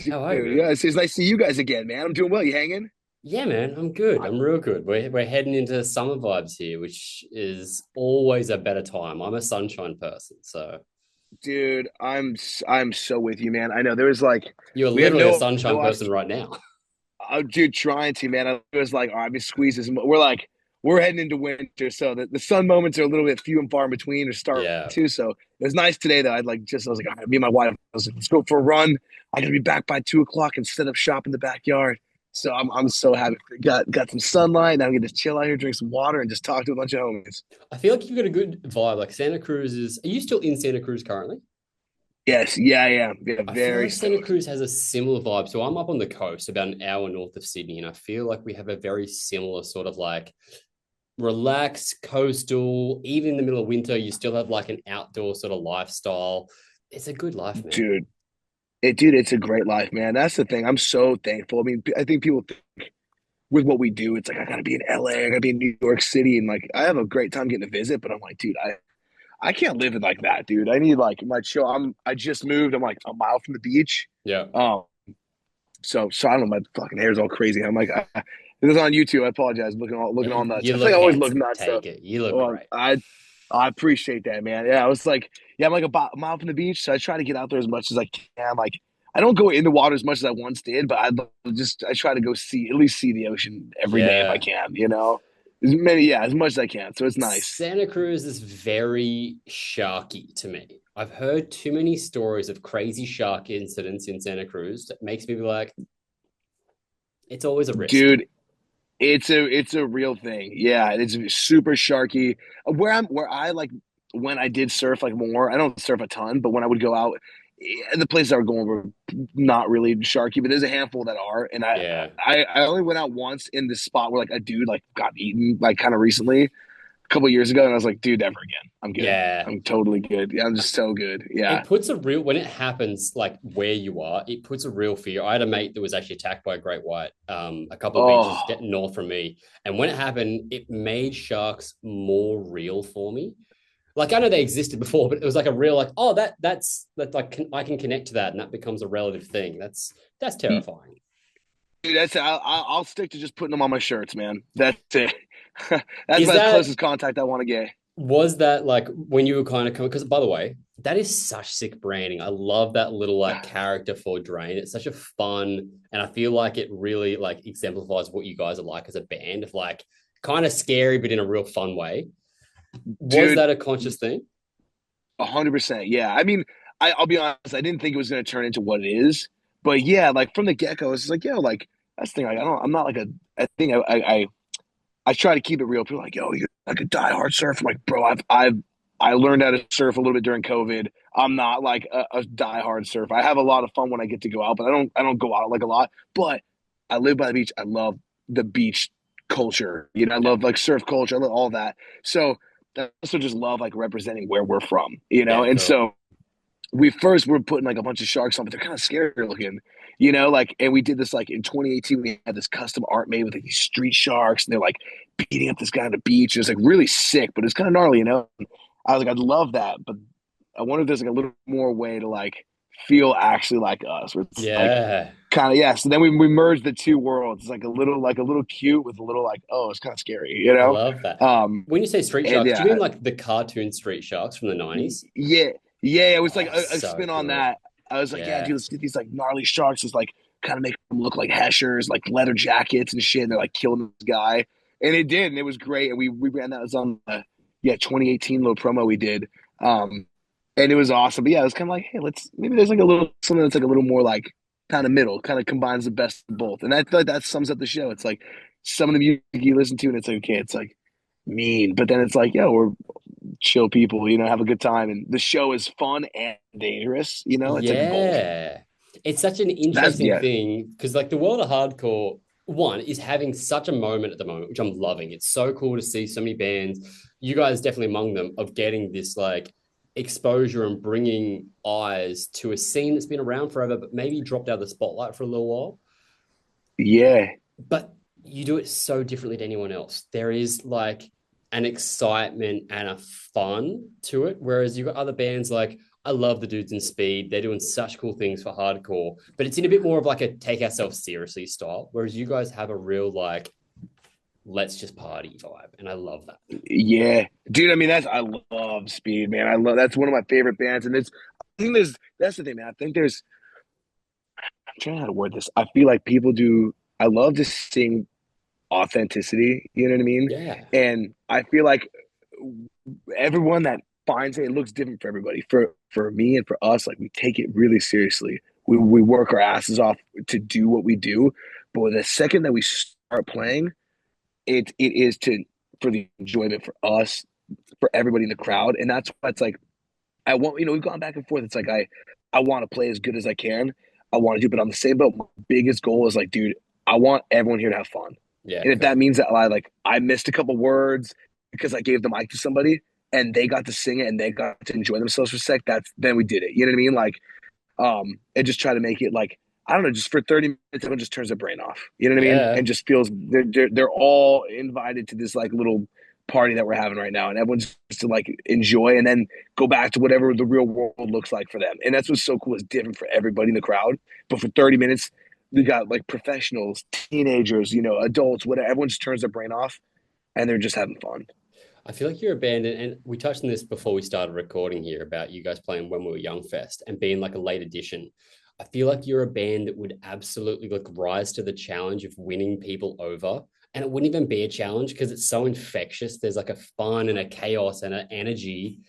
How are you, Dude, man? yeah, it's nice to see you guys again, man. I'm doing well. You hanging? Yeah, man, I'm good. I, I'm real good. We're heading into summer vibes here, which is always a better time. I'm a sunshine person, so dude, I'm so with you, man. I know there was like you're we have literally a no sunshine off. person right now. Dude, trying to, man. I was like, all right, we squeeze this. We're heading into winter, so the sun moments are a little bit few and far in between, or start Yeah. to. So it was nice today, though. I was like, all right, me and my wife, I was like, let's go for a run. I gotta be back by 2 o'clock and set up shop in the backyard. So I'm so happy. Got some sunlight. Now I get to chill out here, drink some water, and just talk to a bunch of homies. I feel like you've got a good vibe. Like Santa Cruz is, are you still in Santa Cruz currently? Yes, yeah, yeah, yeah. I feel Very like Santa stoked. Cruz has a similar vibe. So I'm up on the coast, about an hour north of Sydney, and I feel like we have a very similar sort of like relaxed, coastal. Even in the middle of winter, you still have like an outdoor sort of lifestyle. It's a good life, man. Dude, dude, it's a great life, man. That's the thing. I'm so thankful. I mean, I think people think with what we do, it's like I gotta be in LA, I gotta be in New York City, and like I have a great time getting to visit, but I'm like, dude, I can't live it like that, dude. I need like my chill. I just moved. I'm like a mile from the beach. Yeah. Um, so I don't know. My fucking hair's all crazy. I'm like, this is on YouTube. I apologize. Looking all Hey, nuts. you I feel look like I always look handsome. nuts though. Take it. You look Well, great. I appreciate that, man. Yeah, I was like, yeah, I'm like a mile from the beach, so I try to get out there as much as I can. Like, I don't go in the water as much as I once did, but I try to go see at least see the ocean every day if I Yeah. can. As much as I can. So it's nice. Santa Cruz is very sharky to me. I've heard too many stories of crazy shark incidents in Santa Cruz that makes me be like, it's always a risk. Dude, it's a real thing. Yeah, it's super sharky. Where I like when I did surf like more. I don't surf a ton, but when I would go out, the places I were going were not really sharky, but there's a handful that are. And Yeah. I only went out once in this spot where like a dude like got eaten like kind of recently, a couple of years ago, and I was like, dude, never again. I'm good. Yeah. I'm totally good. Yeah, I'm just so good. It Yeah. puts a real, when it happens like where you are, it puts a real fear. I had a mate that was actually attacked by a great white a couple of beaches Oh, north from me. And when it happened, it made sharks more real for me. Like I know they existed before, but it was like a real like, oh, that's like I can connect to that, and that becomes a relative thing. That's terrifying. dude, that's it. I'll stick to just putting them on my shirts, man. That's it. That's Is about the that closest contact I want to get. was that like when you were kind of coming? Because by the way, that is such sick branding. I love that little like character for Drain. It's such a fun, and I feel like it really like exemplifies what you guys are like as a band of like kind of scary, but in a real fun way. Was Dude, that a conscious thing? 100%. Yeah. I mean, I'll be honest, I didn't think it was going to turn into what it is. But yeah, like from the get go, it's just like, yo, like that's the thing. Like, I'm not like I think I try to keep it real. People are like, yo, you're like a diehard surfer. I'm like, bro, I learned how to surf a little bit during COVID. I'm not like a diehard surfer. I have a lot of fun when I get to go out, but I don't go out like a lot. But I live by the beach. I love the beach culture. I Yeah, love like surf culture. I love all that. So I also just love like representing where we're from, yeah, and cool. so we first were putting like a bunch of sharks on, but they're kind of scary looking, like, and we did this like in 2018, we had this custom art made with like these street sharks, and they're like beating up this guy on the beach. It was like really sick, but it's kind of gnarly. I was like, I'd love that, but I wonder if there's like a little more way to like feel actually like us, where it's like Yeah, kind of, yeah. So then we merged the two worlds. It's like a little cute with a little like, oh, it's kind of scary. I love that. Um, When you say street and sharks, do you yeah, mean like the cartoon street sharks from the 90s? yeah, yeah. It was like Oh, a so spin on good. that. I was like, yeah, Yeah. dude, let's get these like gnarly sharks. Just like kind of make them look like heshers, like leather jackets and shit. And they're like killing this guy, and it did, and it was great. And we ran that. It was on 2018 little promo we did, um, and it was awesome. But yeah, it was kind of like, hey, let's maybe there's like a little something that's like a little more like kind of middle, kind of combines the best of both. And I feel like that sums up the show. It's like some of the music you listen to, and it's like okay, it's like mean, but then it's like, yo, we're chill people, have a good time. And the show is fun and dangerous, it's like both. Yeah. It's such an That's, interesting yeah, thing because, like, the world of hardcore, one, is having such a moment at the moment, which I'm loving. It's so cool to see so many bands, you guys definitely among them, of getting this, like, exposure and bringing eyes to a scene that's been around forever, but maybe dropped out of the spotlight for a little while. yeah, But you do it so differently to anyone else. There is like an excitement and a fun to it. Whereas you've got other bands like I love the dudes in speed. They're doing such cool things for hardcore, but it's in a bit more of like a take ourselves seriously style. Whereas you guys have a real like, let's just party vibe. And I love that. Yeah, dude. I mean, I love Speed, man. I love that's one of my favorite bands, and I think that's the thing, man. I think I'm trying to how to word this. I feel like people do. I love to sing authenticity. You know what I mean? Yeah. And I feel like everyone that finds it, it looks different for everybody. For me and for us, like we take it really seriously. We work our asses off to do what we do, but the second that we start playing, it is to for the enjoyment for us, for everybody in the crowd, and that's why it's like I want we've gone back and forth. It's like I want to play as good as I can. I want to do, but on the same boat, my biggest goal is like, dude, I want everyone here to have fun. Yeah. And if that Cool. means that I missed a couple words because I gave the mic to somebody and they got to sing it and they got to enjoy themselves for a sec, that's then we did it. You know what I mean? Like, and just try to make it like I don't know, just for 30 minutes, everyone just turns their brain off. You know what I mean? Yeah. And just feels they're all invited to this like little party that we're having right now, and everyone's just to like enjoy and then go back to whatever the real world looks like for them. And that's what's so cool. It's different for everybody in the crowd. But for 30 minutes, we got like professionals, teenagers, adults, whatever. Everyone just turns their brain off and they're just having fun. I feel like you're a band, and we touched on this before we started recording here about you guys playing When We Were Young Fest and being like a late addition. I feel like you're a band that would absolutely like rise to the challenge of winning people over. And it wouldn't even be a challenge because it's so infectious. There's like a fun and a chaos and an energy.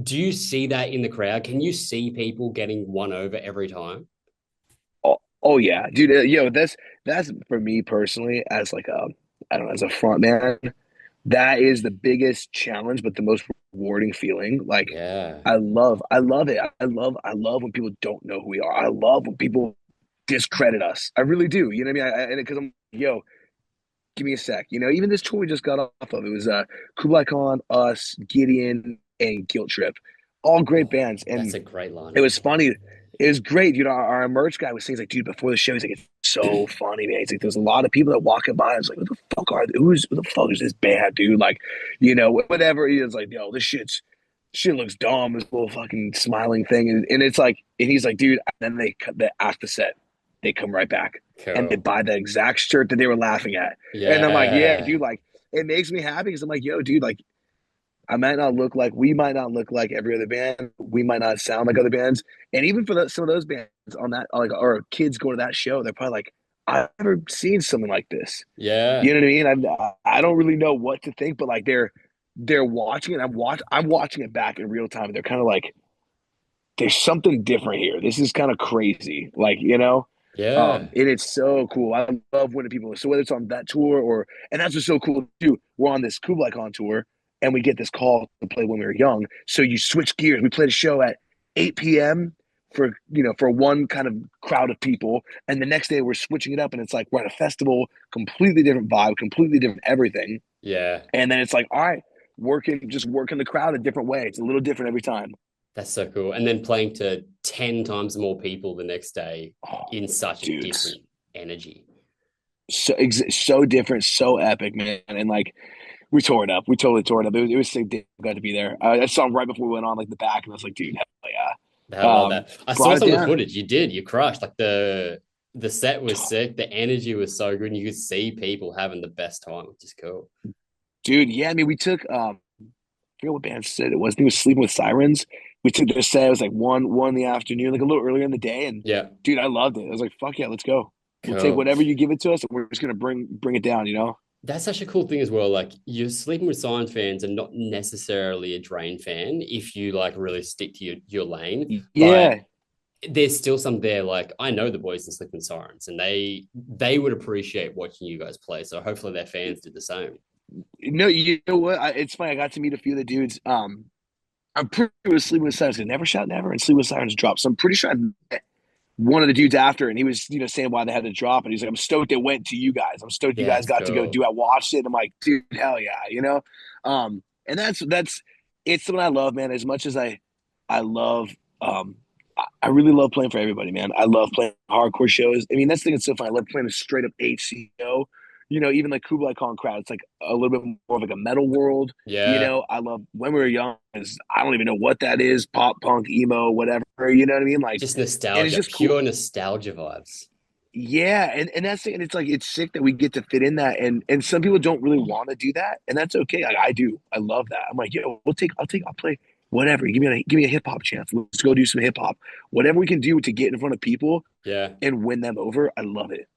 Do you see that in the crowd? Can you see people getting won over every time? Oh yeah, dude. That's for me personally as like a I don't know as a front man. That is the biggest challenge, but the most rewarding feeling. Like Yeah. I love it. I love when people don't know who we are. I love when people discredit us. I really do. You know what I mean? Because I'm yo, give me a sec. Even this tour we just got off of, it was Kublai Khan, us, Gideon, and Guilt Trip, all great Oh, bands, that's and a great it lineup. was funny. It was great. Our merch guy was saying, he's like, dude, before the show, he's like, it's so funny, man. He's like, there's a lot of people that walking by. I was like, what the fuck who the fuck is this band, dude? Like, whatever. He was like, yo, this shit looks dumb. This little fucking smiling thing. And it's like, and he's like, dude, and then after the set, they come right back and they Cool. buy the exact shirt that they were laughing at. And I'm like, yeah, Yeah. dude, like, it makes me happy because I'm like, yo, dude, like, we might not look like every other band. We might not sound like other bands. And even for some of those bands on that, like, or kids going to that show, they're probably like, I've never seen something like this. Yeah. You know what I mean? I don't really know what to think, but like they're watching it. I'm watching it back in real time. And they're kind of like, there's something different here. This is kind of crazy. Like, Yeah. and it's so cool. I love winning people. So whether it's on that tour and that's what's so cool too. We're on this Kublai Khan tour and we get this call to play When We Were Young. So you switch gears. We played a show at 8 p.m. for one kind of crowd of people. And the next day we're switching it up and it's like we're at a festival, completely different vibe, completely different everything. Yeah. And then it's like, all right, just working the crowd a different way. It's a little different every time. That's so cool. And then playing to 10 times more people the next day Oh, in such a dudes. different energy. So different, so epic, man. And like we tore it up. We totally tore it up. It was sick. Glad to be there. I saw him right before we went on like the back, and I was like, dude, hell I yeah. love that. I saw Brought it some of the down. footage. You did. You crushed. Like the set was sick. The energy was so good. And you could see people having the best time, which is cool. Dude, yeah, I mean we took I forget what band said it was. I think it was Sleeping with Sirens. We took their set, it was like one in the afternoon, like a little earlier in the day. And Yeah. dude, I loved it. I was like, fuck yeah, let's go. We'll take Cool. whatever you give it to us and we're just gonna bring it down. That's such a cool thing as well. Like you're sleeping with Science fans and not necessarily a Drain fan if you like really stick to your lane. But Yeah. there's still some there. Like I know the boys in Sleeping Sirens, and they would appreciate watching you guys play. So hopefully their fans did the same. No, you know what? It's funny. I got to meet a few of the dudes. I'm pretty sure it was Sleeping with Sirens. Never Shout Never and Sleeping with Sirens dropped. So I'm pretty sure I met one of the dudes after, and he was, saying why they had to drop. And he's like, I'm stoked it went to you guys. I'm stoked you Yeah, guys it's got to go cool. do it. I watched it. I'm like, dude, hell yeah. And that's it's something I love, man. As much as I love I really love playing for everybody, man. I love playing hardcore shows. I mean, that's the thing that's so fun. I love playing a straight up HCO, even like Kublai Khan crowd, it's like a little bit more of like a metal world. Yeah. I love When We Were Young I don't even know what that is, pop punk, emo, whatever, you know what I mean? Like, Just and it's nostalgia, just cool. pure nostalgia vibes. Yeah, and that's it. And it's like it's sick that we get to fit in that, and some people don't really want to do that, and that's okay. Like I do, I love that. I'm like, yo, I'll play whatever. Give me a hip hop chance. Let's go do some hip hop. Whatever we can do to get in front of people Yeah. and win them over, I love it.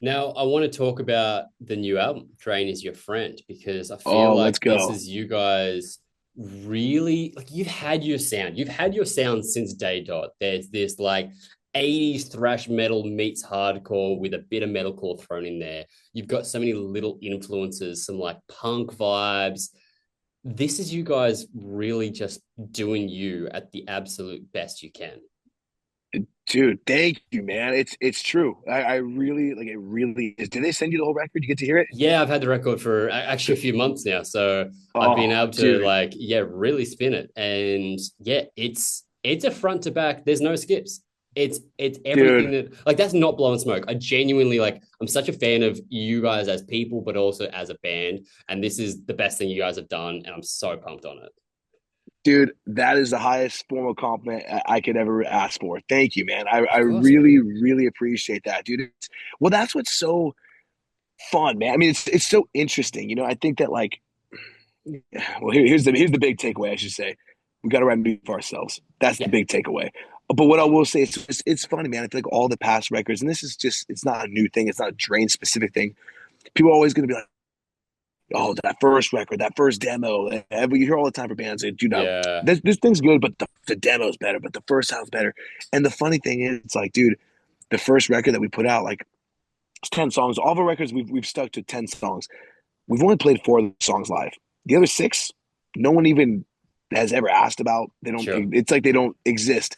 Now, I want to talk about the new album, Drain is Your Friend, because I feel Oh, let's like this go, is you guys really like you've had your sound. You've had your sound since day dot. There's this like 80s thrash metal meets hardcore with a bit of metalcore thrown in there. You've got so many little influences, some like punk vibes. This is you guys really just doing you at the absolute best you can. dude. Thank you, man. It's true. I really like it. Really is. Did they send you the whole record? You get to hear it? Yeah, I've had the record for actually a few months now, so I've been Oh, able to dude, like yeah, really spin it. And yeah, it's a front to back. There's no skips. It's everything dude. that like that's not blowing smoke. I genuinely like I'm such a fan of you guys as people, but also as a band. And this is the best thing you guys have done, and I'm so pumped on it. Dude, that is the highest form of compliment I could ever ask for. Thank you, man. I Of course, man. really, really appreciate that, dude. Well, that's what's so fun, man. I mean, it's so interesting. I think that like, well, here's the big takeaway. I should say, we got to write music for ourselves. That's the Yeah, big takeaway. But what I will say is, it's funny, man. I feel like all the past records, and this is just, it's not a new thing. It's not a Drain specific thing. People are always going to be like, oh, that first record, that first demo. And you hear all the time for bands say, dude, yeah, this thing's good, but the demo's better, but the first sounds better. And the funny thing is, it's like, dude, the first record that we put out, like, it's 10 songs. All of our records, we've stuck to 10 songs. We've only played 4 songs live. The other 6, no one even has ever asked about. sure, It's like they don't exist.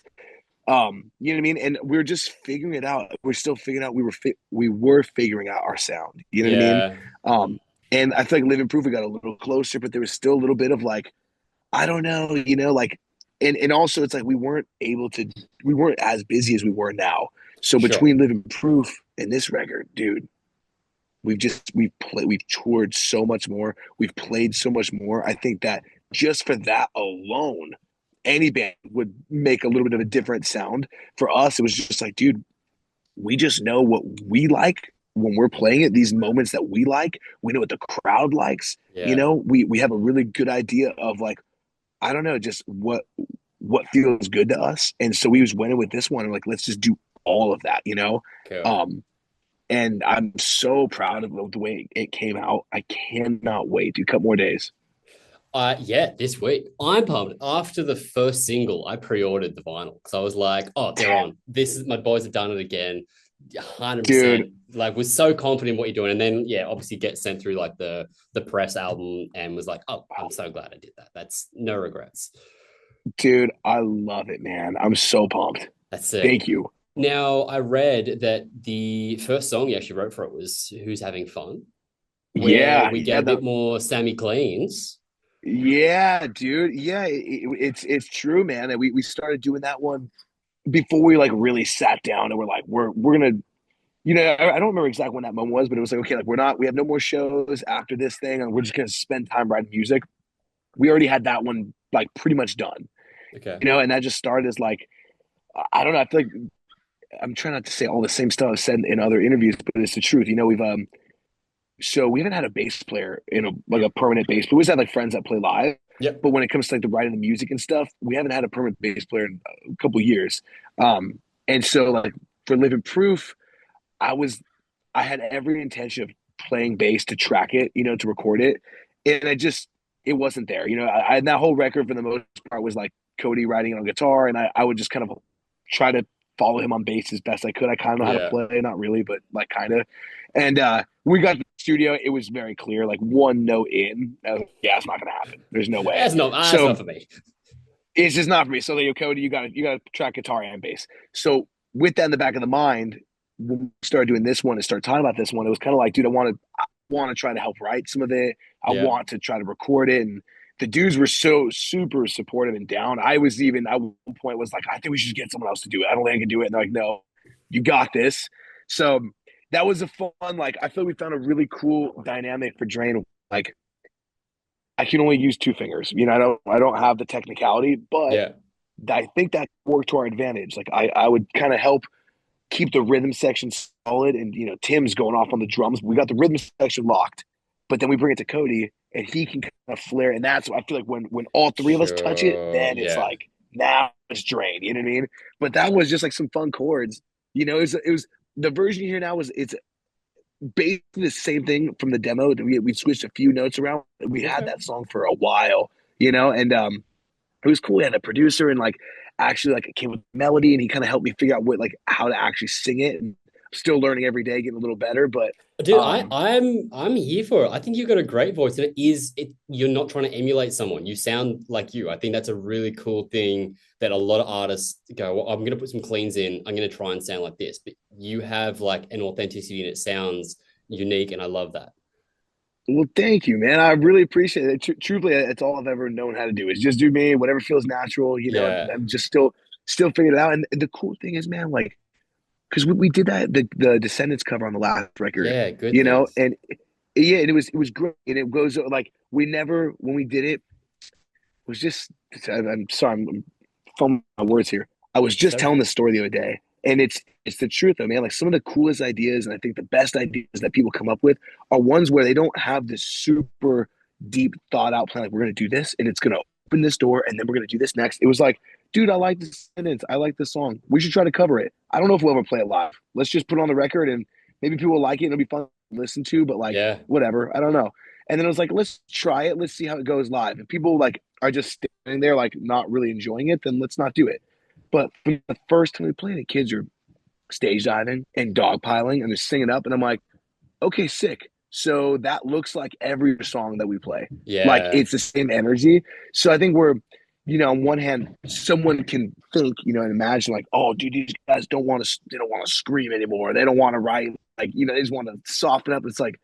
You know what I mean? And we're just figuring it out. We're still figuring out. We were figuring out our sound. You know what I mean? yeah, Um, and I feel like Living Proof, we got a little closer, but there was still a little bit of like, I don't know, like, and also it's like we weren't as busy as we were now. So sure, between Living Proof and this record, dude, we've toured so much more, we've played so much more. I think that just for that alone, any band would make a little bit of a different sound. For us, it was just like, dude, we just know what we like when we're playing it. These moments that we like, we know what the crowd likes. yeah. We have a really good idea of like, I don't know, just what feels good to us. And so we was winning with this one. And like, let's just do all of that. Cool. Um, and I'm so proud of the way it came out. I cannot wait, dude. Couple more days. Yeah, this week. I'm pumped. After the first single, I pre-ordered the vinyl because I was like, oh, they're on. This is my boys have done it again. Dude, 100%. Like was so confident in what you're doing. And then yeah, obviously get sent through like the press album and was like, oh, I'm so glad I did that. That's no regrets. dude, I love it, man. I'm so pumped. That's sick. Thank you. Now I read that the first song you actually wrote for it was Who's Having Fun, where Yeah, we get yeah, a bit more Sammy Cleans. yeah, dude. Yeah, it's true, man. And we started doing that one before we like really sat down and we're like, we're gonna, I don't remember exactly when that moment was, but it was like, okay, like we have no more shows after this thing, and we're just gonna spend time writing music. We already had that one like pretty much done, Okay. and that just started as like, I don't know. I feel like I'm trying not to say all the same stuff I've said in other interviews, but it's the truth. We've so we haven't had a bass player in a permanent bass. We always had like friends that play live, Yep. but when it comes to like the writing the music and stuff, we haven't had a permanent bass player in a couple of years. And so like for Living Proof, I was I had every intention of playing bass to track it, to record it, and it wasn't there. And that whole record for the most part was like Cody writing it on guitar, and I would just kind of try to follow him on bass as best I could. I kind of know how to Yeah. play, not really, but like kind of. And we got to the studio, it was very clear, like one note in, I was like, yeah, it's not gonna happen. There's no way. That's So not for me. it's just not for me. So like, Cody, you got to track guitar and bass. So with that in the back of the mind, when we started doing this one and started talking about this one, it was kind of like, dude, I want to try to help write some of it. I Yeah. want to try to record it. And the dudes were so super supportive and down. I was even at one point was like, I think we should get someone else to do it. I don't think I can do it. And they're like, no, you got this. So that was a fun, like, I feel we found a really cool dynamic for Drain. Like, I can only use two fingers. I don't have the technicality, but Yeah. I think that worked to our advantage. Like, I would kind of help keep the rhythm section solid, and Tim's going off on the drums. We got the rhythm section locked, but then we bring it to Cody, and he can kind of flare. And that's I feel like when all three of us touch it, Sure. then it's Yeah. like now it's Drain. You know what I mean? But that was just like some fun chords. It was the version here now is it's basically the same thing from the demo. We switched a few notes around. We had Okay. that song for a while, and it was cool. We had a producer and like actually like it came with melody, and he kind of helped me figure out what like how to actually sing it. And I'm still learning every day, getting a little better. But Dude, I, um, I'm here for it. I think you've got a great voice, and you're not trying to emulate someone. You sound like you. I think that's a really cool thing that a lot of artists go, well, I'm gonna put some cleans in, I'm gonna try and sound like this. But you have like an authenticity and it sounds unique, and I love that. well, thank you, man. I really appreciate it. Truthfully, it's all I've ever known how to do is just do me, whatever feels natural. Yeah. I'm just still figuring it out. And the cool thing is, man, like because we did that the Descendants cover on the last record, Yeah, good things. and yeah, and it was great. And it goes like we never when we did it was just I'm sorry, I'm fumbling my words here. I was just So telling the story the other day, and it's the truth, though, man. Like some of the coolest ideas, and I think the best ideas that people come up with are ones where they don't have this super deep thought out plan. Like we're gonna do this, and it's gonna open this door, and then we're gonna do this next. It was like, dude, I like this sentence. I like this song. We should try to cover it. I don't know if we'll ever play it live. Let's just put it on the record, and maybe people will like it. And it'll be fun to listen to, but like yeah. whatever. I don't know. And then I was like, let's try it. Let's see how it goes live. If people like are just standing there like not really enjoying it, then let's not do it. But for the first time we played it, kids are stage diving and dogpiling and they're singing up, and I'm like, okay, sick. So that looks like every song that we play. Like Yeah. it's the same energy. So I think on one hand, someone can think, and imagine like, oh, dude, these guys they don't want to scream anymore. They don't want to write like, they just want to soften up. It's like,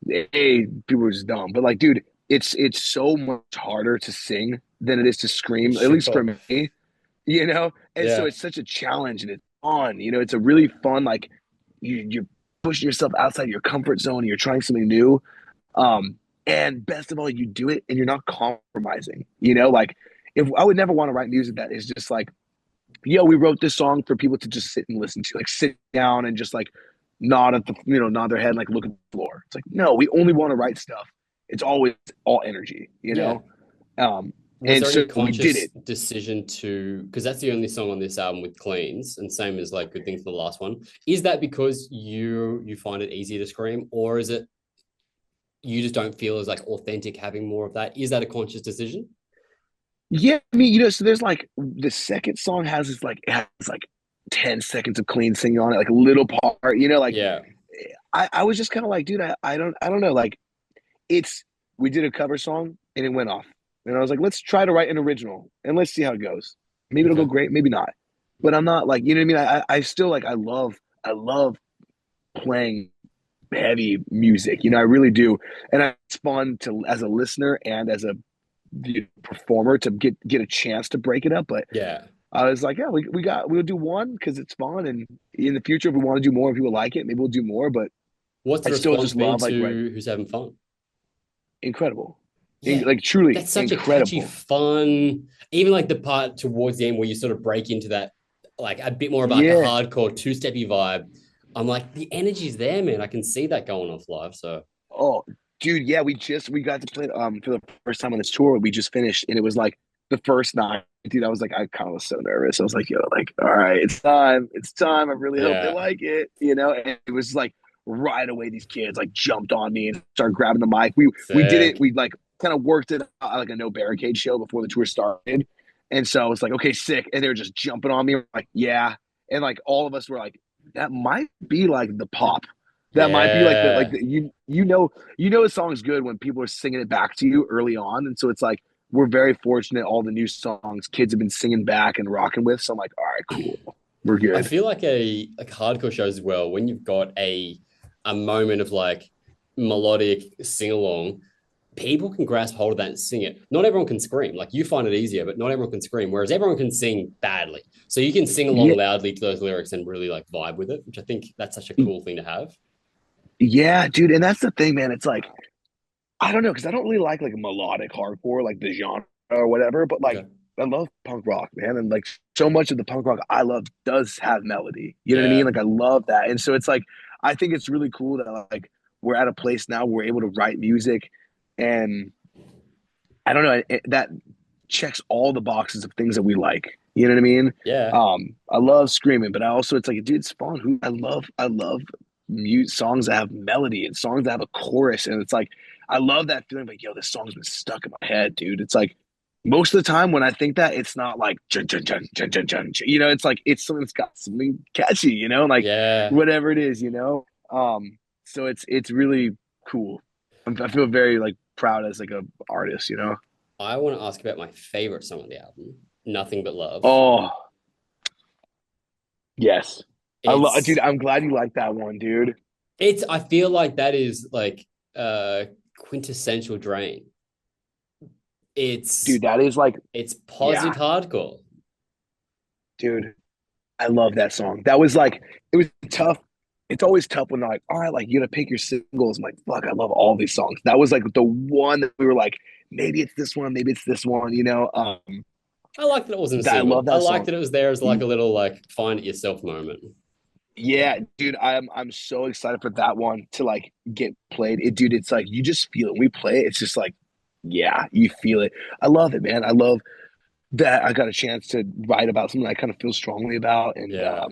hey, people are just dumb. But like, dude, it's so much harder to sing than it is to scream, at least for Sure. me, And so Yeah. it's such a challenge and it's fun. It's a really fun, like you're pushing yourself outside your comfort zone and you're trying something new. And best of all, you do it and you're not compromising. Like if I would never want to write music that is just like, yo, we wrote this song for people to just sit and listen to, like sit down and just like nod their head, and, like look at the floor. It's like, no, we only want to write stuff. It's always all energy, Yeah. Um, Was and there any so we did conscious it. decision to, because that's the only song on this album with cleans, and same as like Good Things for the last one. Is that because you find it easier to scream, or is it you just don't feel as like authentic having more of that? Is that a conscious decision? Yeah, I mean, so there's like the second song it has like 10 seconds of clean singing on it, like a little part, like Yeah. I was just kind of like, dude, I don't know. Like it's we did a cover song and it went off. And I was like, let's try to write an original and let's see how it goes. Maybe it'll go Okay. great, maybe not. But I'm not like, you know what I mean? I still like I love playing heavy music. I really do. And it's fun to as a listener and as a performer to get a chance to break it up. But Yeah. I was like, yeah, we'll do one because it's fun. And in the future, if we want to do more, if people like it, maybe we'll do more. But What's I the still response just been love like right to Who's Having Fun? incredible. Yeah. Like truly That's such a catchy, incredible. fun, even like the part towards the end where you sort of break into that, like a bit more of like a Yeah. hardcore two-steppy vibe. I'm like, the energy's there, man. I can see that going off live. So Oh, dude, yeah, we got to play for the first time on this tour. We just finished, and it was like the first night, dude. I kind of was so nervous. I was like, yo, like, all right, it's time. I really hope they yeah, like it. And it was like right away, these kids like jumped on me and started grabbing the mic. We did it. sick. We like kind of worked it out like a no barricade show before the tour started, and so I was like, okay, sick, and they were just jumping on me, like, yeah, and like all of us were like, that might be like the pop. That might be like the Yeah. a song's good when people are singing it back to you early on, and so it's like we're very fortunate. All the new songs kids have been singing back and rocking with. So I'm like, all right, cool, we're I good. feel like like hardcore shows as well, when you've got a moment of like melodic sing along, people can grasp hold of that and sing it. Not everyone can scream. Like you find it easier, but not everyone can scream. Whereas everyone can sing badly. So you can sing Yeah, along loudly to those lyrics and really like vibe with it, which I think that's such a cool thing to have. yeah, dude. And that's the thing, man. It's like, I don't know, because I don't really like melodic hardcore, like the genre or whatever, but like Okay. I love punk rock, man. And like so much of the punk rock I love does have melody. You know what I mean? Yeah. Like I love that. And so it's like I think it's really cool that like we're at a place now where we're able to write music and I don't know, that checks all the boxes of things that we like. You know what I mean? Yeah. I love screaming, but I also it's like, dude, it's fun. I love songs that have melody and songs that have a chorus, and it's like I love that feeling. Like, yo, this song's been stuck in my head, dude. It's like most of the time when I think that, it's not like jun, jun, jun, jun, jun, jun, you know. It's like it's something that's got something catchy, you know, like Yeah. whatever it is, you know. So it's really cool. I feel very like proud as like a artist, you know. I want to ask about my favorite song on the album, Nothing But Love. Oh, yes. I love, dude. It's I'm glad you like that one, dude. I feel like that is like quintessential Drain. It's Dude, that is like, it's yeah, positive hardcore. dude. I love that song. That was like, it was tough. It's always tough when they're like, all right, like you gotta pick your singles. I'm like, fuck, I love all these songs. That was like the one that we were like, maybe it's this one, maybe it's this one, you know. I like that it wasn't a I love single. I that like song. that it was there as like a little like find it yourself moment. Yeah, dude, I'm so excited for that one to like get played. Dude, it's like you just feel it. We play it, it's just like, yeah, you feel it. I love it, man. I love that I got a chance to write about something I kind of feel strongly about, and Yeah.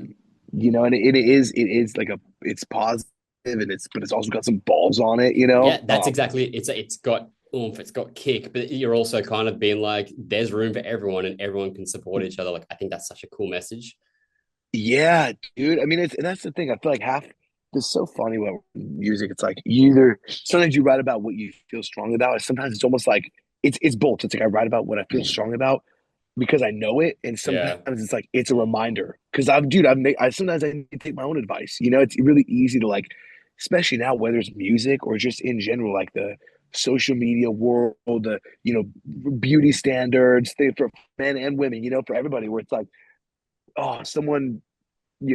you know, and it is like it's positive, and it's also got some balls on it, you know. Yeah, that's exactly it. It's got oomph, it's got kick, but you're also kind of being like, there's room for everyone and everyone can support each other. Like I think that's such a cool message. Yeah, dude. I mean, it's and that's the thing. I feel like half it's so funny about music. It's like you either sometimes you write about what you feel strongly about, and sometimes it's almost like it's both. It's like I write about what I feel strongly about because I know it, and sometimes Yeah. it's like it's a reminder. Because I sometimes I need to take my own advice. You know, it's really easy to like, especially now, whether it's music or just in general, like the social media world, the beauty standards, for men and women, for everybody, where it's like, oh, someone,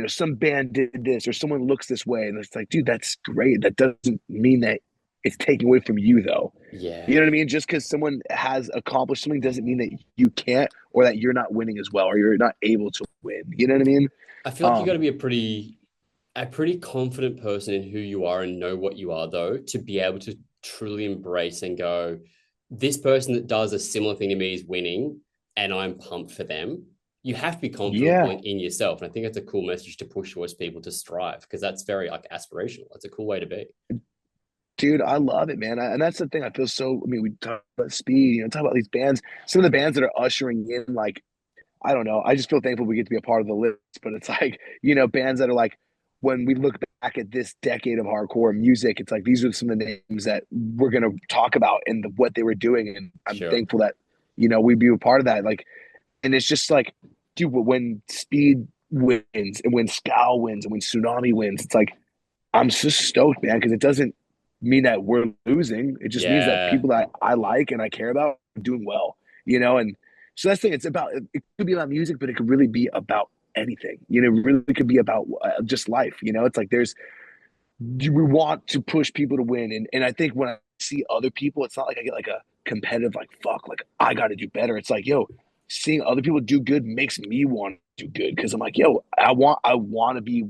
some band did this or someone looks this way, and it's like, dude, that's great. That doesn't mean that it's taking away from you, though. You know Yeah. what I mean? Just because someone has accomplished something doesn't mean that you can't or that you're not winning as well or you're not able to win. You know what I mean? I feel like you got to Um, be a pretty confident person in who you are and know what you are though to be able to truly embrace and go, this person that does a similar thing to me is winning and I'm pumped for them. You have to be confident yeah, in yourself. And I think that's a cool message to push towards people to strive because that's very like aspirational. That's a cool way to be. dude, I love it, man. And that's the thing. I feel so. I mean, we talk about speed. Talk about these bands. Some of the bands that are ushering in, like, I don't know. I just feel thankful we get to be a part of the list. But it's like, bands that are like, when we look back at this decade of hardcore music, it's like these are some of the names that we're gonna talk about and what they were doing. And I'm Sure. thankful that we'd be a part of that. Like, and it's just like, dude, when Speed wins and when Scowl wins and when Tsunami wins, it's like I'm just stoked, man, because it doesn't mean that we're losing. It just means that Yeah. people that I like and I care about are doing well. And so that's the thing. It could be about music, but it could really be about anything. It really could be about just life. It's like we want to push people to win. And I think when I see other people, it's not like I get like a competitive, like, fuck, like I got to do better. It's like, yo, seeing other people do good makes me want to do good because I'm like, yo, I want to be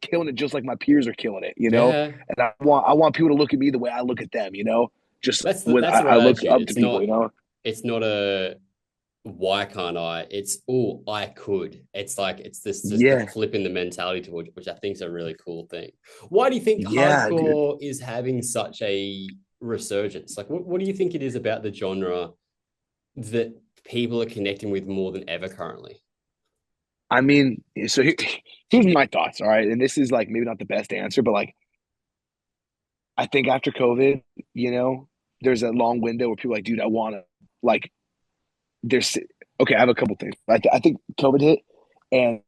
killing it just like my peers are killing it. Yeah. And I want people to look at me the way I look at them. Just when That's the I right look attitude. up to people. It's not a why can't I? It's oh, I could. It's like it's this just the Yeah, flip in the mentality towards which I think is a really cool thing. Why do you think yeah, dude. hardcore is having such a resurgence? Like what do you think it is about the genre that people are connecting with more than ever currently? I mean, so here's my thoughts. All right, and this is like maybe not the best answer, but like I think after COVID, there's a long window where people are like, dude, I want to like. There's okay. I have a couple things. I think COVID hit, and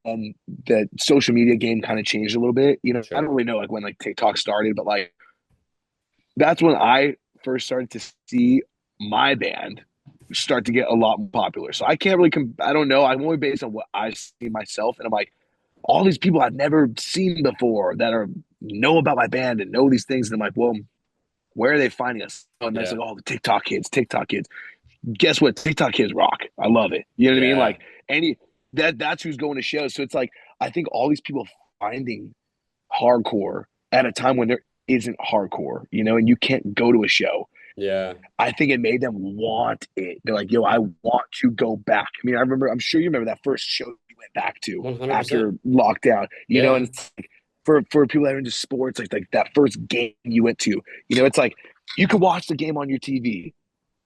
the social media game kind of changed a little bit. I Sure. don't really know like when like TikTok started, but like that's when I first started to see my band start to get a lot more popular. So I can't really, I don't know. I'm only based on what I see myself. And I'm like, all these people I've never seen before that are know about my band and know these things. And I'm like, well, where are they finding us? Oh, and it's Yeah. like, oh, the TikTok kids, TikTok kids. Guess what? TikTok kids rock. I love it. You know what I mean? Yeah. Like that's who's going to shows. So it's like I think all these people finding hardcore at a time when there isn't hardcore, you know, and you can't go to a show. Yeah. I think it made them want it. They're like, yo, I want to go back. I mean, I remember, I'm sure you remember that first show you went back to 100%. after lockdown, you know, Yeah. and it's like, for people that are into sports, like that first game you went to, you know, it's like you could watch the game on your TV,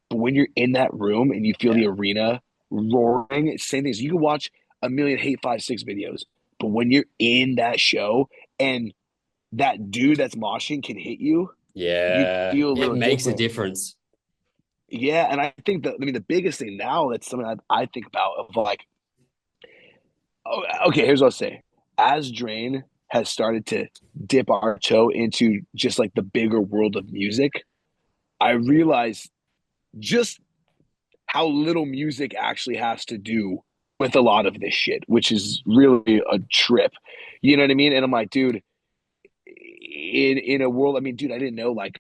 but when you're in that room and you feel Yeah. the arena roaring, it's same things. You can watch a million hate 5-6 videos, but when you're in that show and that dude that's moshing can hit you, you Yeah. feel a It little makes a different. difference. Yeah, and I think that I mean the biggest thing now that's something I think about of like, oh, okay, here's what I'll say. As Drain has started to dip our toe into just like the bigger world of music, I realize just how little music actually has to do with a lot of this shit, which is really a trip. You know what I mean? And I'm like, dude, in a world, I mean, dude, I didn't know like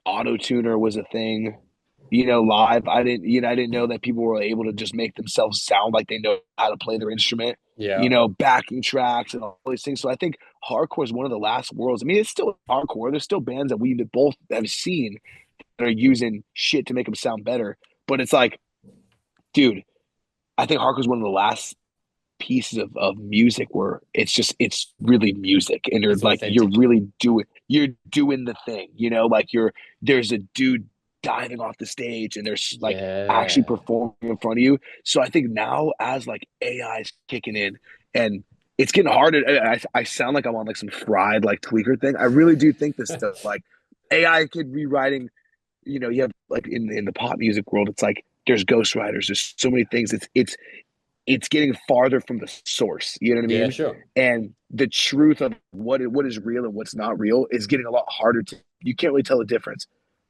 auto tuner was a thing. You know, live. I didn't know that people were able to just make themselves sound like they know how to play their instrument. You Yeah. know, backing tracks and all these things. So I think hardcore is one of the last worlds. I mean, it's still hardcore. There's still bands that we both have seen that are using shit to make them sound better. But it's like, dude, I think hardcore is one of the last pieces of music where it's really music and you're It's like authentic. you're doing the thing, you know, like there's a dude diving off the stage and there's like actually Yeah. performing in front of you. So I think now as like AI's kicking in and it's getting harder. I sound like I'm on like some fried like tweaker thing. I really do think this stuff like AI could be writing, you know, you have like in the pop music world, it's like there's ghostwriters, there's so many things. It's getting farther from the source. You know what I Yeah, mean? sure. And the truth of what is real and what's not real is getting a lot harder to. You can't really tell the difference.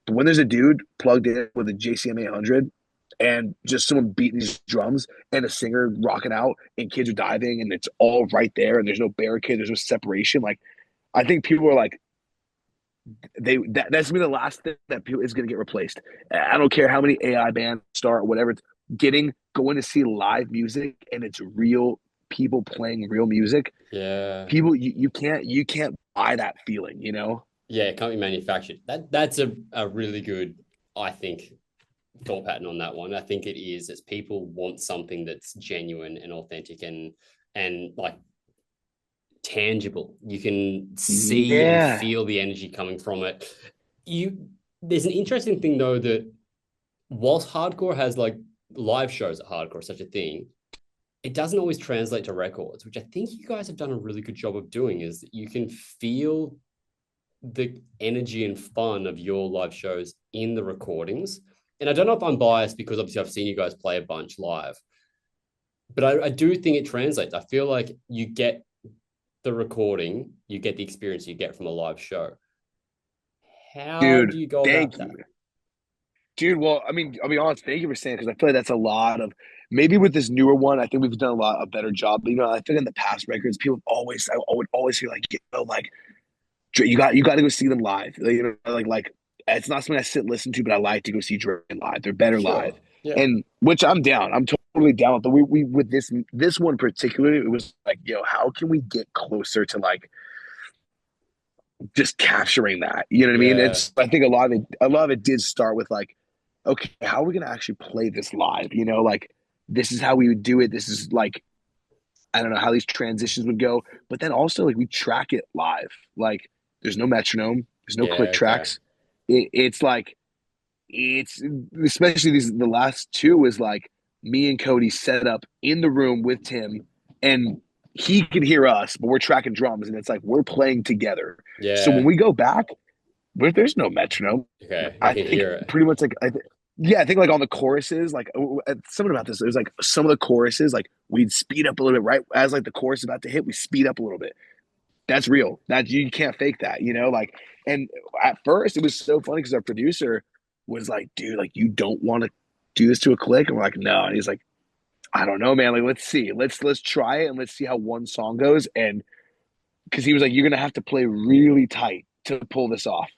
But when there's a dude plugged in with a JCM 800 and just someone beating these drums and a singer rocking out and kids are diving and it's all right there and there's no barricade, there's no separation. Like I think people are like that's gonna be the last thing that people is gonna get replaced. I don't care how many AI bands start or whatever. It's going to see live music and it's real people playing real music. Yeah. People you can't buy that feeling, you know? Yeah, it can't be manufactured. That's a really good, I think, thought pattern on that one. I think it is as people want something that's genuine and authentic and like tangible. You can see and Yeah. feel the energy coming from it. You There's an interesting thing though that whilst hardcore has like live shows at hardcore, such a thing, it doesn't always translate to records, which I think you guys have done a really good job of doing, is that you can feel the energy and fun of your live shows in the recordings. And I don't know if I'm biased because obviously I've seen you guys play a bunch live, but I do think it translates. I feel like you get the recording, you get the experience you get from a live show. How Dude, do you go thank about you. that? Dude, well, I mean, I'll be honest, thank you for saying because I feel like that's a lot of maybe with this newer one, I think we've done a better job. But, you know, I think in the past records, people always I would always feel like, you know, like you got to go see them live. You know, like it's not something I sit and listen to, but I like to go see Dre live. They're better live, Sure. Yeah. and which I'm down. I'm totally down. But we with this one particularly, it was like, yo, how can we get closer to like just capturing that? You know what I mean? Yeah. It's I think a lot of it did start with like, okay, how are we gonna actually play this live? You know, like this is how we would do it. This is like I don't know how these transitions would go, but then also like we track it live. Like there's no metronome, there's no click Yeah. Okay. tracks. It's like it's especially the last two is like me and Cody set up in the room with Tim, and he can hear us, but we're tracking drums, and it's like we're playing together. So when Yeah. we go back, there's no metronome. Okay. You I can think hear it. pretty much like yeah, I think like on the choruses, like something about this. There's like some of the choruses, like we'd speed up a little bit right as like the chorus is about to hit. We speed up a little bit. That's real. That you can't fake that. You know, like And at first, it was so funny because our producer was like, "Dude, like you don't want to do this to a click," and we're like, "No," and he's like, "I don't know, man. Like, let's see, let's try it and let's see how one song goes." And because he was like, "You're gonna have to play really tight to pull this off."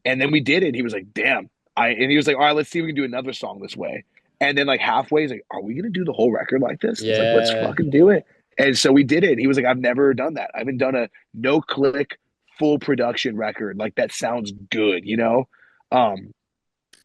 And then we did it. And he was like, "Damn." And he was like, "All right, let's see if we can do another song this way." And then like halfway, he's like, "Are we gonna do the whole record like this?" It's like, "Let's Yeah. fucking do it." And so we did it. He was like, "I've never done that. I haven't done a no click full production record like that. Sounds good, you know?" Um,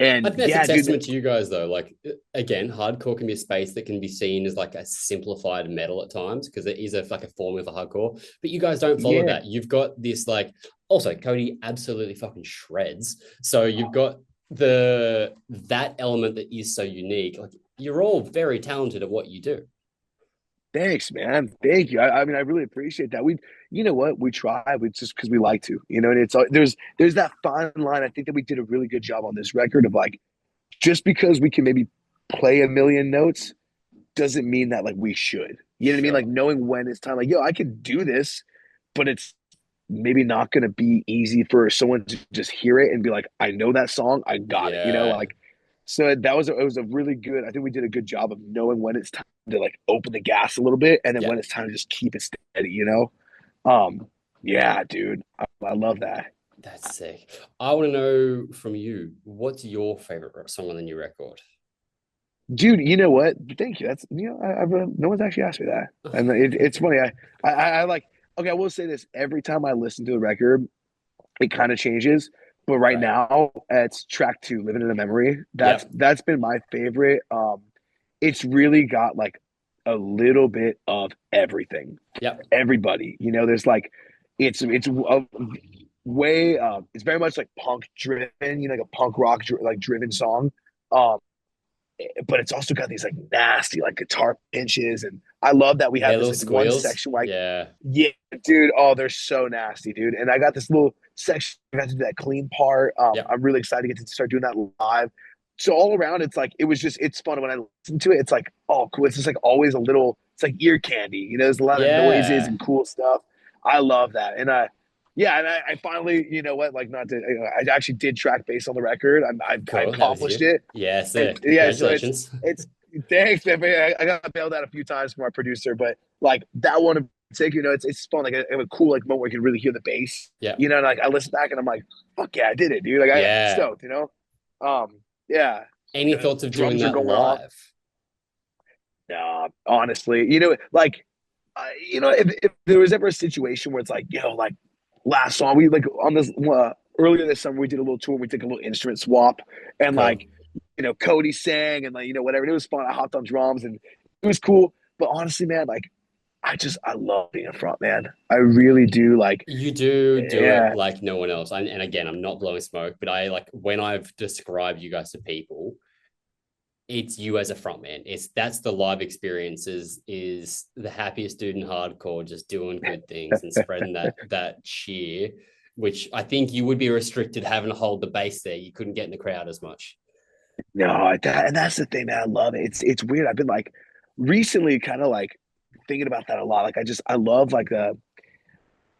I and think that's a yeah, dude, testament to you guys, though. Like, again, hardcore can be a space that can be seen as like a simplified metal at times because it is like a formula for hardcore. But you guys don't follow yeah, that. You've got this like. Also, Cody absolutely fucking shreds. So you've got that element that is so unique. Like, you're all very talented at what you do. thanks, man. Thank you. I mean, I really appreciate that. You know what? We try. We just because we like to, you know. And it's there's that fine line. I think that we did a really good job on this record of like just because we can maybe play a million notes doesn't mean that like we should. You know what I mean? Like Sure. knowing when it's time. Like, yo, I can do this, but it's maybe not going to be easy for someone to just hear it and be like, I know that song, I got it. You know, Yeah. like so that was it was a really good. I think we did a good job of knowing when it's time to like open the gas a little bit, and then Yeah. when it's time to just keep it steady. You know, yeah, dude, I love that. That's sick. I want to know from you, what's your favorite song on the new record? Dude, you know what? Thank you. That's no one's actually asked me that, and it's funny. I like. Okay, I will say this: every time I listen to the record, it kind of changes. But right Right. now, it's track two, "Living in a Memory." Yep. That's been my favorite. It's really got like a little bit of everything, Yep. everybody. You know, there's like, it's a way. It's very much like punk driven. You know, like a punk rock like driven song. Um, but it's also got these like nasty like guitar pinches, and I love that we Yeah, have this little like one squeals. section where Yeah. yeah, dude, oh they're so nasty, dude. And I got this little section I got to do that clean part. Yep. I'm really excited to get to start doing that live. So all around, it's like it's fun when I listen to it. It's like oh cool. It's just like always a little. It's like ear candy. You know, there's a lot of noises Yeah. and cool stuff. I love that, and yeah, and I finally, you know what, like not to, I actually did track bass on the record. I Cool. That was accomplished you. it, Yeah, and sick. yeah, so Congratulations. it's thanks, man. I got bailed out a few times from our producer, but like that one in particular, you know, it's fun. Like a cool like moment where you can really hear the bass, Yeah. you know. And like I listen back and I'm like, fuck yeah, I did it, dude. Like I'm Yeah. stoked, you know. Yeah, Any thoughts of doing drums are that going off. live? Honestly, you know, like, you know, if there was ever a situation where it's like, you know, like last song we like on this earlier this summer we did a little tour. We took a little instrument swap, and Cool. like you know, Cody sang and like you know whatever. And it was fun. I hopped on drums and it was cool. But honestly, man, like I love being a front man. I really do. Like You do it yeah, like no one else. And again, I'm not blowing smoke, but I like when I've described you guys to people, it's you as a frontman. It's that's the live experiences is the happiest dude in hardcore, just doing good things and spreading that cheer, which I think you would be restricted having to hold the bass there. You couldn't get in the crowd as much. no, and that's the thing, man. I love it. It's weird. I've been like recently kind of like thinking about that a lot. Like I love like the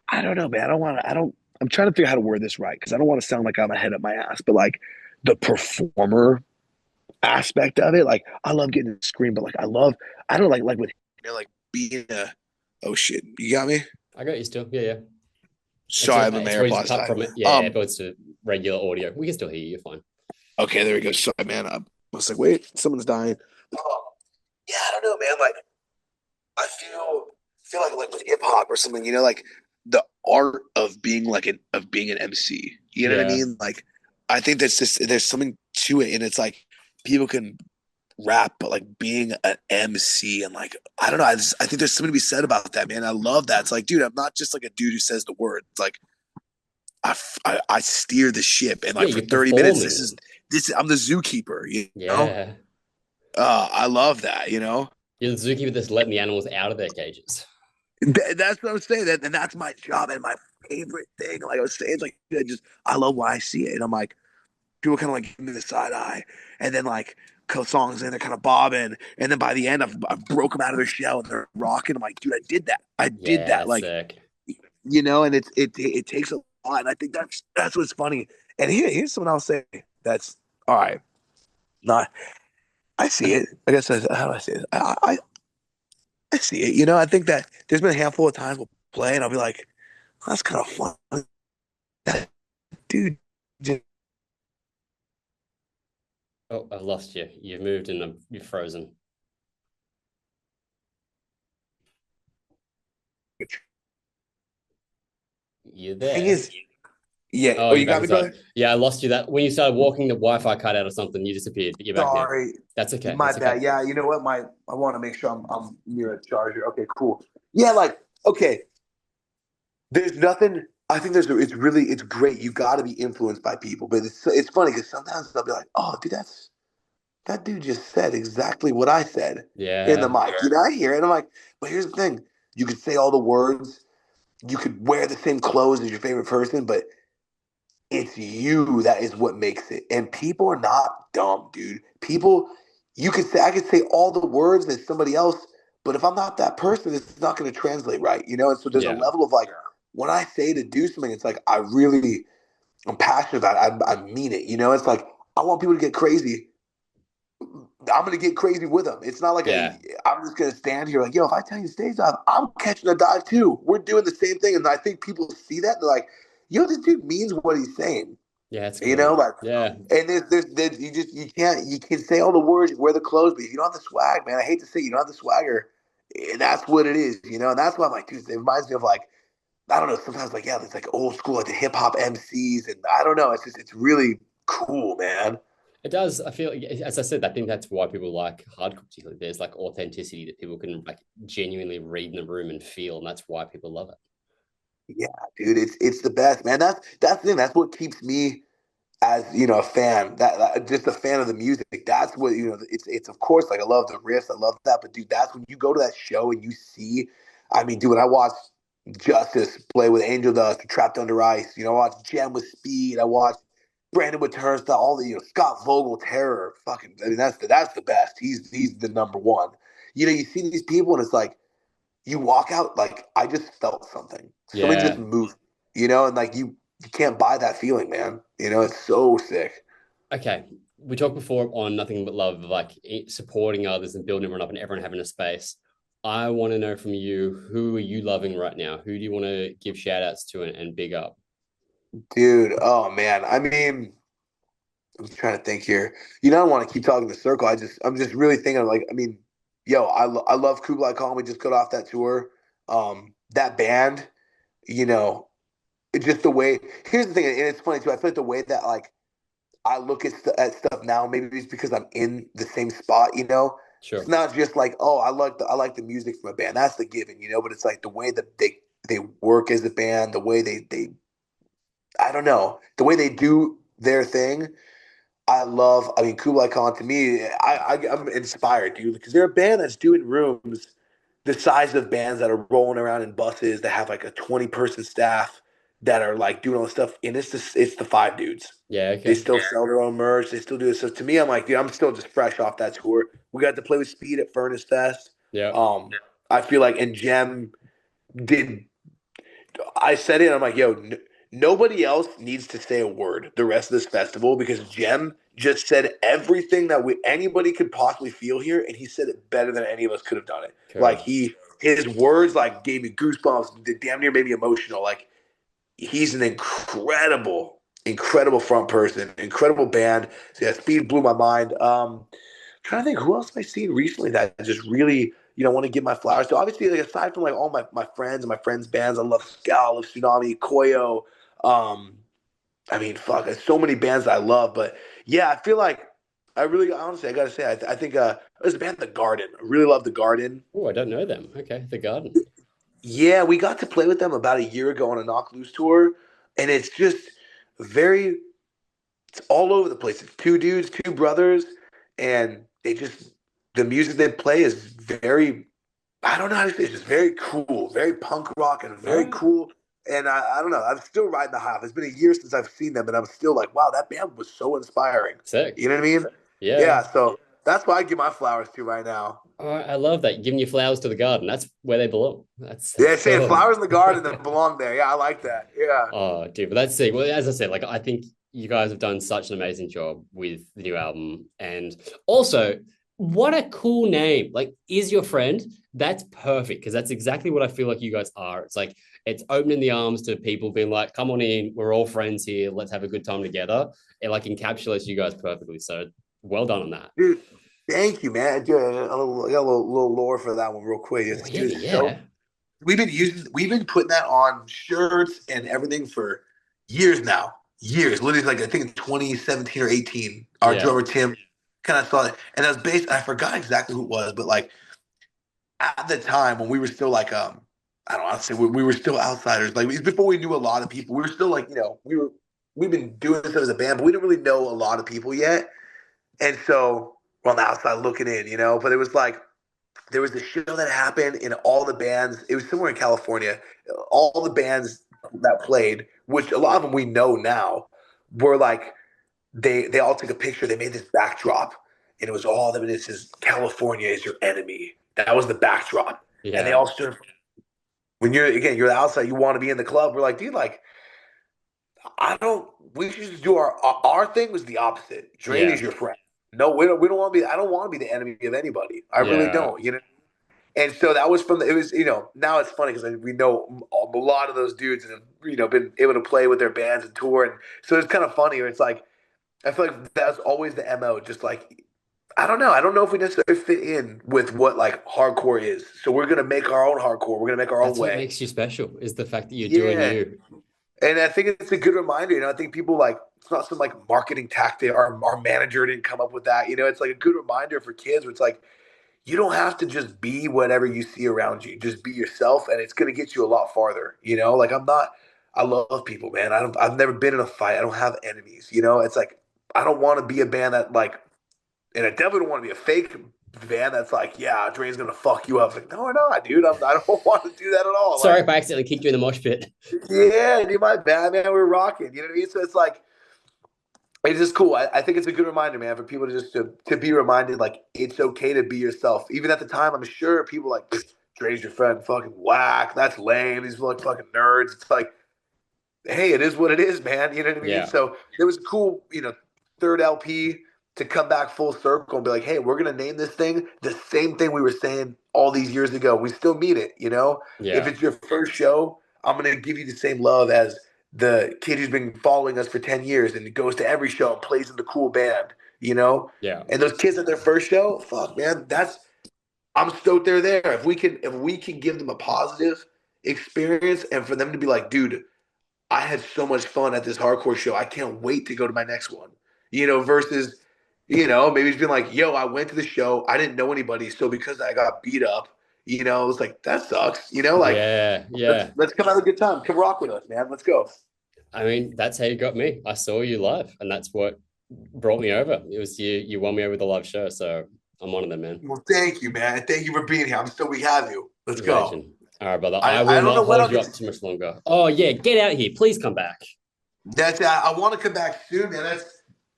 I don't know, man. I don't want to. I don't. I'm trying to figure out how to word this right because I don't want to sound like I'm a head up my ass, but like the performer aspect of it, like I love getting to scream, but like I love, I don't like with you know like being a. Oh shit, you got me. I got you still. Yeah, yeah. Sorry, I'm in my It's probably just AirPods cut dying. from it. Yeah, Um, but it's to regular audio. We can still hear you. You're fine. okay, there we go. Sorry, man. I was like, wait, someone's dying. Yeah, I don't know, man. Like I feel like with hip hop or something, you know, like the art of being like an MC. You know what I Yeah. mean? Like I think that's just there's something to it, and it's like people can rap, but like being an MC and like I don't know, I think there's something to be said about that, man. I love that. It's like, dude, I'm not just like a dude who says the word. It's like I steer the ship, and Yeah, like for you're 30 minutes, performing. I'm the zookeeper. You know, Yeah. I love that. You know, You're the zookeeper that's letting the animals out of their cages. That's what I'm saying. And that's my job and my favorite thing. Like I was saying, it's like I love when I see it, and I'm like, people kind of like give me the side eye, and then like songs and they're kind of bobbing, and then by the end, I've broke them out of their shell and they're rocking. I'm like, dude, I did that. I did Yeah, that. Like sick. you know, and it takes a lot. And I think that's what's funny. And here's something I'll say that's all right. Not I see it. I guess how do I say it? I see it. I think that there's been a handful of times we'll play and I'll be like, that's kind of fun. That dude just Oh, I lost you. You've moved and you're frozen. You thing there? is, yeah. Oh, Oh, you're you back got me, inside. brother? Yeah, I lost you. That when you started walking, the Wi-Fi cut out or something. You disappeared, but you're back now. Sorry. That's okay. My That's okay. bad. Yeah, you know what? I want to make sure I'm near a charger. Okay, cool. Yeah, like okay. There's nothing. I think it's great. You got to be influenced by people, but it's funny because sometimes I'll be like, oh, dude, that dude just said exactly what I said in the Yeah, mic. I hear it. And I'm like, but here's the thing: you could say all the words, you could wear the same clothes as your favorite person, but it's you that is what makes it. And people are not dumb, dude. People, I could say all the words as somebody else, but if I'm not that person, it's not going to translate right, And so there's a yeah, level of like, when I say to do something, it's like I'm passionate about it. I mean it. It's like I want people to get crazy. I'm gonna get crazy with them. It's not like yeah, I'm just gonna stand here like, yo, if I tell you to stage dive, I'm catching a dive too. We're doing the same thing, and I think people see that and they're like, yo, this dude means what he's saying. yeah. It's cool. Like, Yeah, and there's you can say all the words, wear the clothes, but if you don't have the swag, man, I hate to say you don't have the swagger. That's what it is, and that's why I'm like, dude, it reminds me of like, I don't know, sometimes like, yeah, it's like old school, like the hip hop MCs, and I don't know, it's really cool, man. it does. I feel, as I said, I think that's why people like hardcore particularly. There's like authenticity that people can like genuinely read in the room and feel, and that's why people love it. Yeah, dude, it's the best, man. That's the thing. That's what keeps me as a fan, that just a fan of the music. That's what it's of course like I love the riffs, I love that, but dude, that's when you go to that show and you see. I mean, dude, when I watched Justice play with Angel Dust, Trapped Under Ice, I watched Jam with Speed, I watched Brandon with Turnstile, all the Scott Vogel, Terror, fucking. I mean, that's the best. He's the number one. You see these people and it's like you walk out like I just felt something. Something just Yeah. moved, and like you can't buy that feeling, man. It's so sick. Okay. We talked before on Nothing But Love, like supporting others and building everyone up and everyone having a space. I want to know from you, who are you loving right now? Who do you want to give shout outs to and big up? Dude, oh man. I mean, I'm just trying to think here. I don't want to keep talking the circle. I'm just really thinking of like, I mean, yo, I love Kublai Khan. We just got off that tour. That band, you know, it's just the way. Here's the thing, and it's funny too. I feel like the way that like I look at stuff now, maybe it's because I'm in the same spot. It's Sure. not just like, oh, I like the music from a band. That's the given. But it's like the way that they work as a band, the way they I don't know, the way they do their thing. I love. I mean, Kublai Khan to me, I'm inspired, dude, because they're a band that's doing rooms the size of bands that are rolling around in buses that have like a 20-person staff that are like doing all this stuff, and it's the five dudes. Yeah. They Okay. still sell their own merch. They still do this. So to me, I'm like, dude, I'm still just fresh off that tour. We got to play with Speed at Furnace Fest. Yeah. Um, I feel like, and Jem did. I said it. I'm like, yo, nobody else needs to say a word the rest of this festival because Jem just said everything that anybody could possibly feel here, and he said it better than any of us could have done it. Like Cool. his words like gave me goosebumps. Damn near made me emotional. Like he's an incredible front person, incredible band. So yeah, Speed blew my mind. Trying to think who else have I seen recently that just really, want to give my flowers to. Obviously, like aside from like all my friends and my friends' bands, I love Scowl, I love Tsunami, Koyo. I mean, fuck, there's so many bands that I love, but yeah, I feel like I really honestly I gotta say I think there's a band The Garden. I really love The Garden. Oh, I don't know them. Okay. The Garden. Yeah, we got to play with them about a year ago on a Knock Loose tour, and it's just very it's all over the place. It's two dudes, two brothers, and the music they play is very I don't know how to say it. It's just very cool, very punk rock, and All very right. cool. And I don't know. I'm still riding the high. It's been a year since I've seen them, and I'm still like, wow, that band was so inspiring. Sick. You know what I mean? Yeah. Yeah. So That's why I give my flowers to right now. All right, I love that. You're giving your flowers to the garden. That's where they belong. Yeah, That's saying cool. flowers in the garden that belong there. Yeah, I like that. Yeah. Oh, dude, but that's it. Well, as I said, like I think you guys have done such an amazing job with the new album, and also what a cool name! Like, is your friend? That's perfect because that's exactly what I feel like you guys are. It's like it's opening the arms to people, being like, "Come on in, we're all friends here. Let's have a good time together." It like encapsulates you guys perfectly. So well done on that. Dude, thank you, man. Dude, I got a little lore for that one real quick. Oh, It's, yeah, dude, it's so yeah, we've been putting that on shirts and everything for years now. Years. Literally like I think in 2017 or 18, our yeah, drummer Tim kind of saw it. And that was based, I forgot exactly who it was, but like at the time when we were still like I don't know, I'd say we were still outsiders. Like before we knew a lot of people, we were still like, we've been doing this as a band, but we didn't really know a lot of people yet. And so we're on the outside looking in, but it was like there was a show that happened in all the bands. It was somewhere in California. All the bands that played, which a lot of them we know now, were like they all took a picture. They made this backdrop, and it was all them. And it says California is your enemy. That was the backdrop, and they yeah, all stood. When you're the outside, you want to be in the club. We're like, dude, like I don't. We should just do our thing was the opposite. Drain yeah, is your friend. No, we don't want to be. I don't want to be the enemy of anybody. I really yeah. don't. And so that was it was, now it's funny because we know a lot of those dudes and have, been able to play with their bands and tour. And so it's kind of funny. It's like, I feel like that's always the MO. Just like, I don't know. I don't know if we necessarily fit in with what like hardcore is. So we're going to make our own hardcore. We're going to make our own That's what way. makes you special is the fact that you're doing Yeah. you. And I think it's a good reminder. I think people like, it's not some like marketing tactic. Our manager didn't come up with that. It's like a good reminder for kids where it's like, you don't have to just be whatever you see around you. Just be yourself, and it's gonna get you a lot farther. Like I'm not. I love people, man. I've never been in a fight. I don't have enemies. It's like I don't want to be a band that like, and I definitely don't want to be a fake band that's like, yeah, Dre's gonna fuck you up. It's like, no, we're not, dude. I don't want to do that at all. Sorry Like, if I accidentally kicked you in the mosh pit. yeah, dude, my bad, man. We're rocking. You know what I mean? So it's like it's just cool. I think it's a good reminder, man, for people to just to be reminded, like, it's okay to be yourself. Even at the time, I'm sure people like, Dre's your friend, fucking whack. That's lame. These are like fucking nerds. It's like, hey, it is what it is, man. You know what I mean? Yeah, So it was cool, third LP to come back full circle and be like, hey, we're going to name this thing the same thing we were saying all these years ago. We still mean it. If yeah, it's your first show, I'm going to give you the same love as the kid who's been following us for 10 years and goes to every show and plays in the cool band. yeah. And those kids at their first show, fuck, man, I'm stoked they're there. If we can give them a positive experience and for them to be like, dude, I had so much fun at this hardcore show. I can't wait to go to my next one. Versus, maybe it's been like, yo, I went to the show. I didn't know anybody. So because I got beat up, it was like, that sucks. Like, Yeah, let's yeah. let's come have a good time. Come rock with us, man. Let's go. I mean, that's how you got me. I saw you live, and that's what brought me over. It was you. You won me over with the live show, so I'm one of them, man. Well, thank you, man. Thank you for being here. I'm so we have you. Let's go. Legend. All right, brother. I, I I will don't know not when hold I'll you get up to too much longer. Oh yeah, get out here. Please come back. I want to come back soon, man.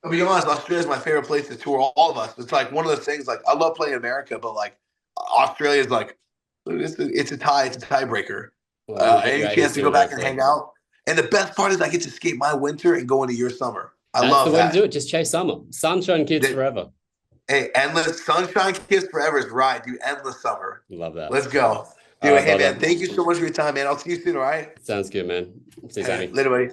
I'll be honest, Australia's my favorite place to tour, all of us. It's like one of those things, like, I love playing America, but like Australia's like, it's a tiebreaker. Well, we'll get you Any out here chance to go soon, back and hang hopefully. out? And the best part is I get to skate my winter and go into your summer. I That's the love way to do that. it. Just chase summer. Sunshine kids forever. Hey, endless sunshine kiss forever is right, dude. Endless summer. Love that. Let's go. All Dude, right, hey, brother. man, thank you so much for your time, man. I'll see you soon, all right? Sounds good, man. See you, Hey, Sammy. later, buddy.